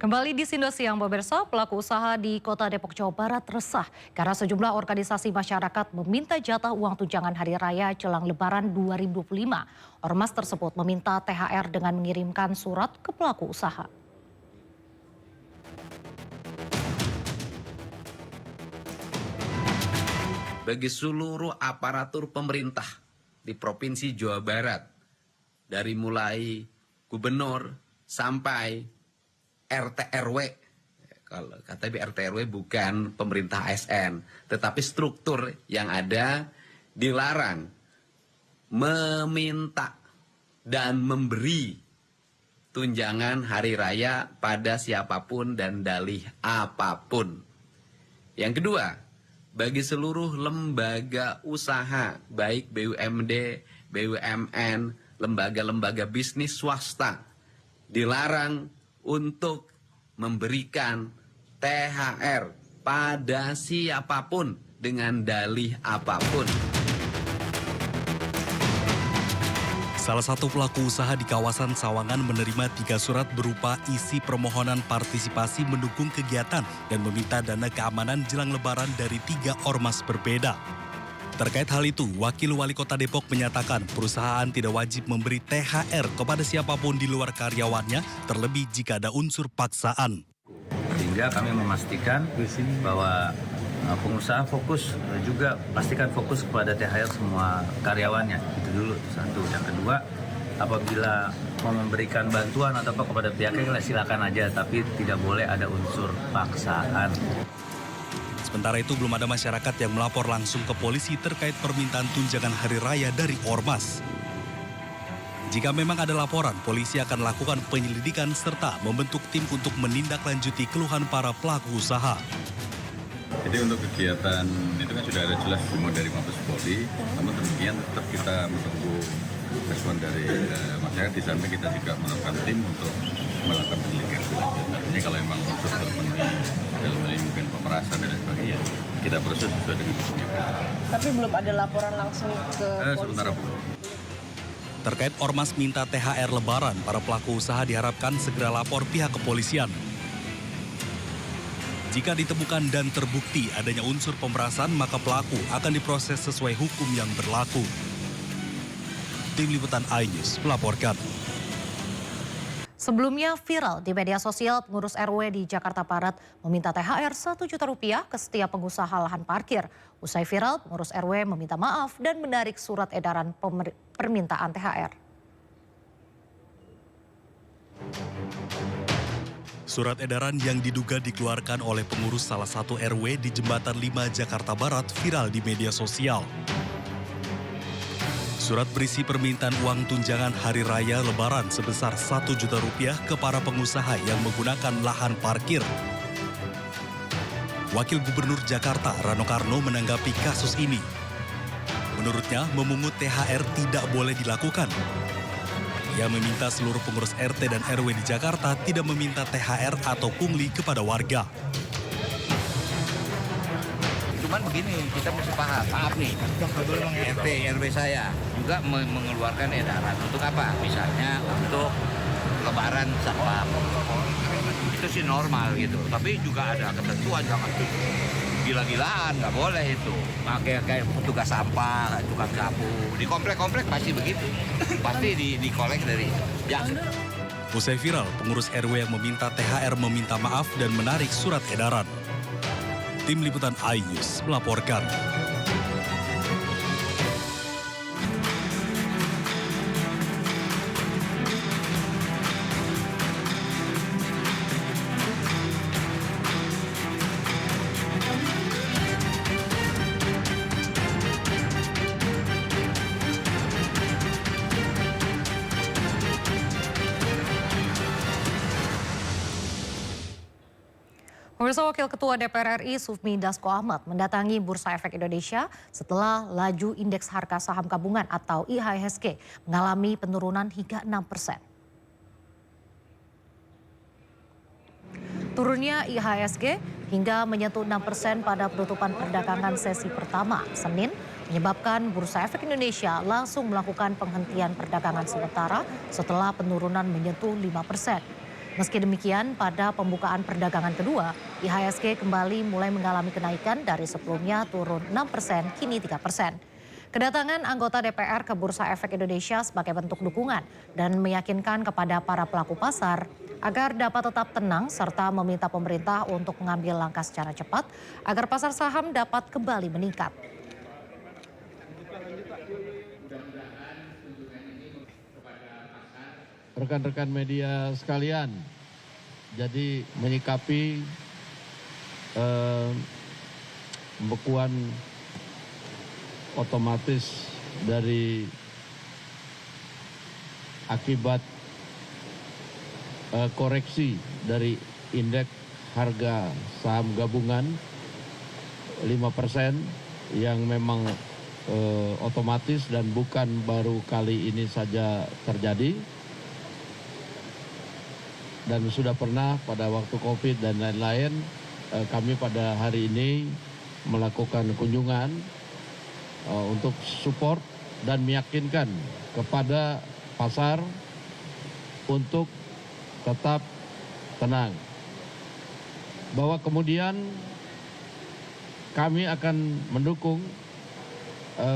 Kembali di Sindo Siang, pemirsa, pelaku usaha di Kota Depok, Jawa Barat resah karena sejumlah organisasi masyarakat meminta jatah uang tunjangan Hari Raya jelang Lebaran 2025. Ormas tersebut meminta THR dengan mengirimkan surat ke pelaku usaha. Bagi seluruh aparatur pemerintah di Provinsi Jawa Barat, dari mulai gubernur sampai RT RW, kalau kata RT RW bukan pemerintah ASN, tetapi struktur yang ada dilarang meminta dan memberi tunjangan hari raya pada siapapun dan dalih apapun. Yang kedua, bagi seluruh lembaga usaha, baik BUMD, BUMN, lembaga-lembaga bisnis swasta, dilarang untuk memberikan THR pada siapapun dengan dalih apapun. Salah satu pelaku usaha di kawasan Sawangan menerima 3 surat berupa isi permohonan partisipasi mendukung kegiatan dan meminta dana keamanan jelang Lebaran dari 3 ormas berbeda. Terkait hal itu, Wakil Wali Kota Depok menyatakan perusahaan tidak wajib memberi THR kepada siapapun di luar karyawannya, terlebih jika ada unsur paksaan. Sehingga kami memastikan bahwa pengusaha fokus, juga pastikan fokus kepada THR semua karyawannya. Itu dulu, satu. Yang kedua, apabila mau memberikan bantuan atau apa kepada pihaknya, silakan aja, tapi tidak boleh ada unsur paksaan. Sementara itu belum ada masyarakat yang melapor langsung ke polisi terkait permintaan tunjangan hari raya dari ormas. Jika memang ada laporan, polisi akan lakukan penyelidikan serta membentuk tim untuk menindaklanjuti keluhan para pelaku usaha. Jadi untuk kegiatan itu kan sudah ada jelas semua dari Mabes Polri, namun demikian tetap kita menunggu respon dari masyarakat. Di samping kita juga melakukan tim untuk melakukan penyelidikan. Artinya kalau memang unsur terpenuhi dalam hal ini mungkin pemerasan dan sebagainya, kita proses sesuai dengan hukumnya. Tapi belum ada laporan langsung ke polisi? Sementara belum. Terkait ormas minta THR Lebaran, para pelaku usaha diharapkan segera lapor pihak kepolisian. Jika ditemukan dan terbukti adanya unsur pemerasan, maka pelaku akan diproses sesuai hukum yang berlaku. Tim Liputan iNews melaporkan. Sebelumnya viral di media sosial, pengurus RW di Jakarta Barat meminta THR Rp1 juta ke setiap pengusaha lahan parkir. Usai viral, pengurus RW meminta maaf dan menarik surat edaran permintaan THR. Surat edaran yang diduga dikeluarkan oleh pengurus salah satu RW di Jembatan 5 Jakarta Barat viral di media sosial. Surat berisi permintaan uang tunjangan hari raya Lebaran sebesar Rp1 juta ke para pengusaha yang menggunakan lahan parkir. Wakil Gubernur Jakarta Rano Karno menanggapi kasus ini. Menurutnya, memungut THR tidak boleh dilakukan. Ia meminta seluruh pengurus RT dan RW di Jakarta tidak meminta THR atau pungli kepada warga. Cuman begini, kita mesti paham, maaf nih, RT, RW saya juga mengeluarkan edaran. Untuk apa? Misalnya untuk lebaran satpam. Itu sih normal gitu, tapi juga ada ketentuan, jangan gila-gilaan, nggak boleh itu. Kayak petugas sampah, tukang sapu, di komplek-komplek pasti begitu. Pasti dikolek dari jangan. Usai viral, pengurus RW yang meminta THR meminta maaf dan menarik surat edaran. Tim Liputan iNews melaporkan. Pemirsa, Wakil Ketua DPR RI Sufmi Dasko Ahmad mendatangi Bursa Efek Indonesia setelah laju indeks harga saham gabungan atau IHSG mengalami penurunan hingga 6%. Turunnya IHSG hingga menyentuh 6% pada penutupan perdagangan sesi pertama Senin menyebabkan Bursa Efek Indonesia langsung melakukan penghentian perdagangan sementara setelah penurunan menyentuh 5%. Meski demikian, pada pembukaan perdagangan kedua, IHSG kembali mulai mengalami kenaikan dari sebelumnya turun 6%, kini 3%. Kedatangan anggota DPR ke Bursa Efek Indonesia sebagai bentuk dukungan dan meyakinkan kepada para pelaku pasar agar dapat tetap tenang serta meminta pemerintah untuk mengambil langkah secara cepat agar pasar saham dapat kembali meningkat. Rekan-rekan media sekalian, jadi menyikapi pembekuan otomatis dari akibat koreksi dari indeks harga saham gabungan 5% yang memang otomatis dan bukan baru kali ini saja terjadi. Dan sudah pernah pada waktu COVID dan lain-lain, kami pada hari ini melakukan kunjungan untuk support dan meyakinkan kepada pasar untuk tetap tenang. Bahwa kemudian kami akan mendukung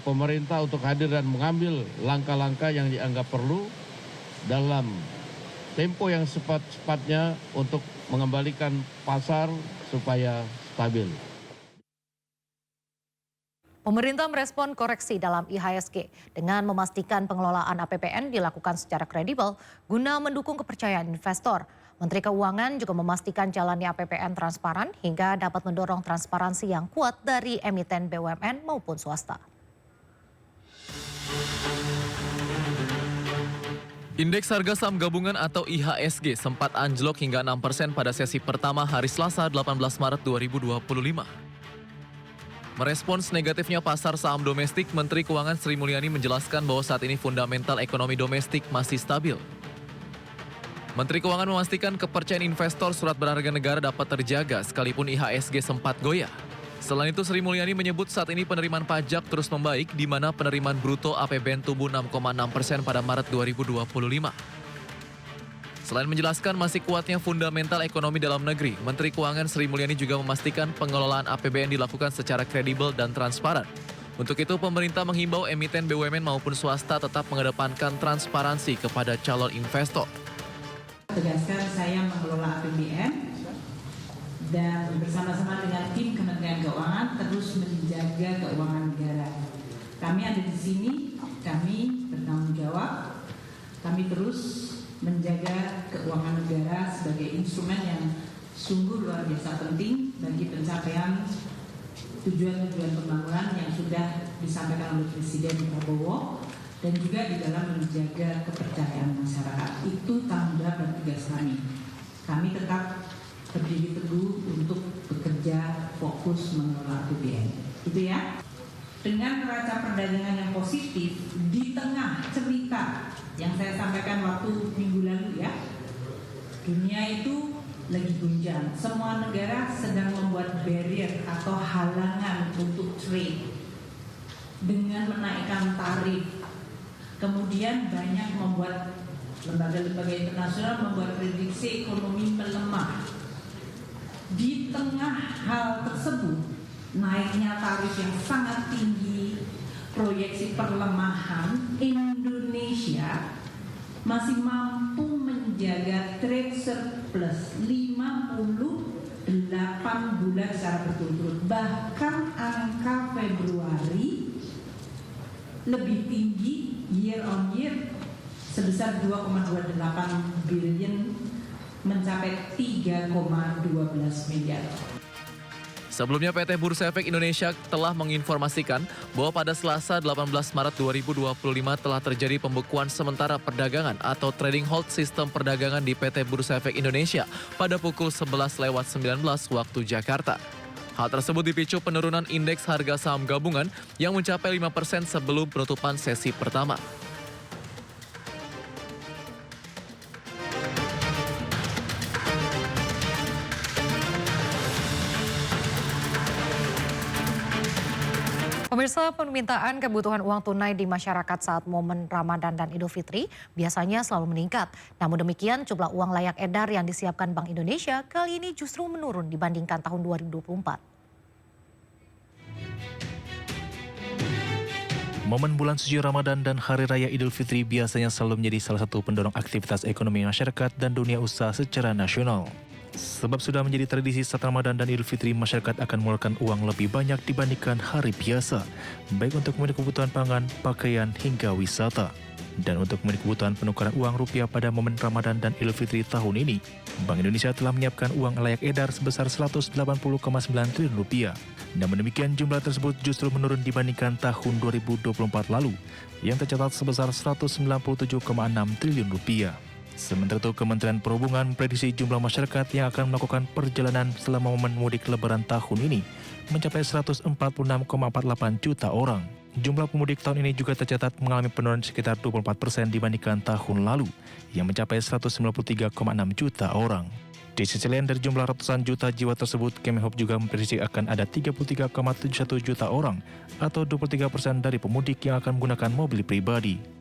pemerintah untuk hadir dan mengambil langkah-langkah yang dianggap perlu dalam tempo yang cepat-cepatnya untuk mengembalikan pasar supaya stabil. Pemerintah merespon koreksi dalam IHSG dengan memastikan pengelolaan APBN dilakukan secara kredibel guna mendukung kepercayaan investor. Menteri Keuangan juga memastikan jalannya APBN transparan hingga dapat mendorong transparansi yang kuat dari emiten BUMN maupun swasta. Indeks harga saham gabungan atau IHSG sempat anjlok hingga 6% pada sesi pertama hari Selasa 18 Maret 2025. Merespons negatifnya pasar saham domestik, Menteri Keuangan Sri Mulyani menjelaskan bahwa saat ini fundamental ekonomi domestik masih stabil. Menteri Keuangan memastikan kepercayaan investor surat berharga negara dapat terjaga sekalipun IHSG sempat goyah. Selain itu, Sri Mulyani menyebut saat ini penerimaan pajak terus membaik di mana penerimaan bruto APBN tumbuh 6,6% pada Maret 2025. Selain menjelaskan masih kuatnya fundamental ekonomi dalam negeri, Menteri Keuangan Sri Mulyani juga memastikan pengelolaan APBN dilakukan secara kredibel dan transparan. Untuk itu, pemerintah menghimbau emiten BUMN maupun swasta tetap mengedepankan transparansi kepada calon investor. Tegaskan saya mengelola APBN dan bersama-sama dengan tim Kementerian Keuangan terus menjaga keuangan negara. Kami ada di sini, kami bertanggung jawab, kami terus menjaga keuangan negara sebagai instrumen yang sungguh luar biasa penting bagi pencapaian tujuan-tujuan pembangunan yang sudah disampaikan oleh Presiden Prabowo dan juga di dalam menjaga kepercayaan masyarakat. Itu tanggung jawab dan tugas kami. Kami tetap berdiri teguh untuk bekerja fokus mengelola APBN. Itu ya. Dengan neraca perdagangan yang positif di tengah cerita yang saya sampaikan waktu minggu lalu ya, dunia itu lagi gunjang. Semua negara sedang membuat barrier atau halangan untuk trade dengan menaikkan tarif. Kemudian banyak membuat lembaga-lembaga internasional membuat prediksi ekonomi melemah. Di tengah hal tersebut, naiknya tarif yang sangat tinggi, proyeksi perlemahan, Indonesia masih mampu menjaga trade surplus 58 bulan secara berturut-turut. Bahkan angka Februari lebih tinggi year on year sebesar 2,28 billion mencapai 3,12 miliar. Sebelumnya PT Bursa Efek Indonesia telah menginformasikan bahwa pada Selasa 18 Maret 2025 telah terjadi pembekuan sementara perdagangan atau trading hold sistem perdagangan di PT Bursa Efek Indonesia pada pukul 11:19 waktu Jakarta. Hal tersebut dipicu penurunan indeks harga saham gabungan yang mencapai 5% sebelum penutupan sesi pertama. Pemirsa, permintaan kebutuhan uang tunai di masyarakat saat momen Ramadan dan Idul Fitri biasanya selalu meningkat. Namun demikian, jumlah uang layak edar yang disiapkan Bank Indonesia kali ini justru menurun dibandingkan tahun 2024. Momen bulan suci Ramadan dan Hari Raya Idul Fitri biasanya selalu menjadi salah satu pendorong aktivitas ekonomi masyarakat dan dunia usaha secara nasional. Sebab sudah menjadi tradisi saat Ramadan dan Idul Fitri, masyarakat akan mengeluarkan uang lebih banyak dibandingkan hari biasa, baik untuk memenuhi kebutuhan pangan, pakaian, hingga wisata. Dan untuk memenuhi kebutuhan penukaran uang rupiah pada momen Ramadan dan Idul Fitri tahun ini, Bank Indonesia telah menyiapkan uang layak edar sebesar 180,9 triliun rupiah. Namun demikian, jumlah tersebut justru menurun dibandingkan tahun 2024 lalu, yang tercatat sebesar 197,6 triliun rupiah. Sementara itu, Kementerian Perhubungan memprediksi jumlah masyarakat yang akan melakukan perjalanan selama momen mudik lebaran tahun ini mencapai 146,48 juta orang. Jumlah pemudik tahun ini juga tercatat mengalami penurunan sekitar 24% dibandingkan tahun lalu, yang mencapai 193,6 juta orang. Di sisi lain, dari jumlah ratusan juta jiwa tersebut, Kemenhub juga memprediksi akan ada 33,71 juta orang atau 23% dari pemudik yang akan menggunakan mobil pribadi.